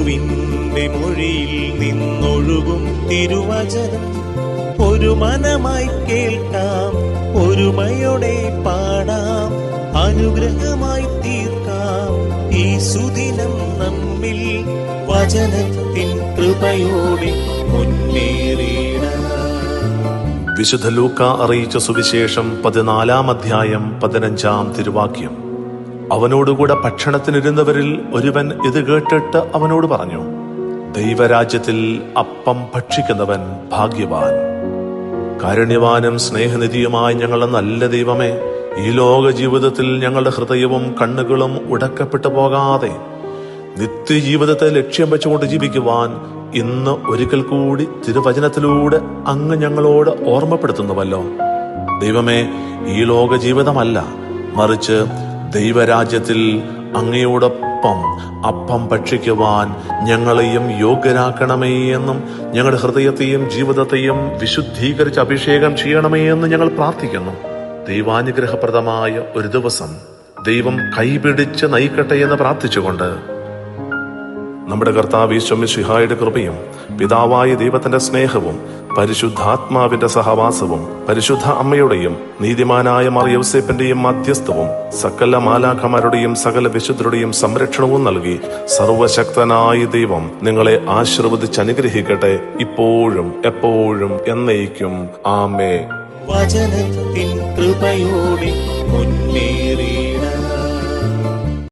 ക്രിസ്തുവിന്റെ മൊഴിയിൽ നിന്നൊഴുകും തിരുവചനം ഒരു മനമായി കേൾക്കാം, ഒരുമയോടെ പാടാം, അനുഗ്രഹമായി തീർക്കാം ഈ സുദിനം നമ്മിൽ വചനത്തിൻ കൃപയോടെ മുന്നേറിയിടാം. വിശുദ്ധ ലൂക്ക അറിയിച്ച സുവിശേഷം 14-ാം അധ്യായം 15-ാം തിരുവാക്യം. അവനോടുകൂടെ ഭക്ഷണത്തിനിരുന്നവരിൽ ഒരുവൻ ഇത് കേട്ടിട്ട് അവനോട് പറഞ്ഞു, ദൈവരാജ്യത്തിൽ അപ്പം ഭക്ഷിക്കുന്നവൻ ഭാഗ്യവാൻ. കാരുണ്യവാനും സ്നേഹനിധിയുമായ ഞങ്ങളുടെ നല്ല ദൈവമേ, ഈ ലോക ജീവിതത്തിൽ ഞങ്ങളുടെ ഹൃദയവും കണ്ണുകളും ഉടക്കപ്പെട്ടു പോകാതെ നിത്യജീവിതത്തെ ലക്ഷ്യം വെച്ചുകൊണ്ട് ജീവിക്കുവാൻ ഇന്ന് ഒരിക്കൽ കൂടി തിരുവചനത്തിലൂടെ അങ്ങ് ഞങ്ങളോട് ഓർമ്മപ്പെടുത്തുന്നുവല്ലോ. ദൈവമേ, ഈ ലോക ജീവിതമല്ല, മറിച്ച് ദൈവരാജ്യത്തിൽ അങ്ങയോടൊപ്പം അപ്പം ഭക്ഷിക്കുവാൻ ഞങ്ങളെയും യോഗ്യരാക്കണമേ എന്നും ഞങ്ങളുടെ ഹൃദയത്തെയും ജീവിതത്തെയും വിശുദ്ധീകരിച്ച് അഭിഷേകം ചെയ്യണമേ എന്ന് ഞങ്ങൾ പ്രാർത്ഥിക്കുന്നു. ദൈവാനുഗ്രഹപ്രദമായ ഒരു ദിവസം ദൈവം കൈപിടിച്ച് നയിക്കട്ടെ എന്ന് പ്രാർത്ഥിച്ചുകൊണ്ട് നമ്മുടെ കർത്താവ് ഈശോ മിശിഹായുടെ കൃപയും പിതാവായ ദൈവത്തിന്റെ സ്നേഹവും പരിശുദ്ധാത്മാവിന്റെ സഹവാസവും പരിശുദ്ധ അമ്മയുടെയും നീതിമാനായ മറിയൗസേപ്പിന്റെയും മധ്യസ്ഥവും സകല മാലാഖമാരുടെയും സകല വിശുദ്ധരുടെയും സംരക്ഷണവും നൽകി സർവശക്തനായ ദൈവം നിങ്ങളെ ആശീർവദിച്ച് അനുഗ്രഹിക്കട്ടെ, ഇപ്പോഴും എപ്പോഴും എന്നേക്കും. ആമേൻ. വചനത്തിൻ കൃപയോടെ മുന്നേറി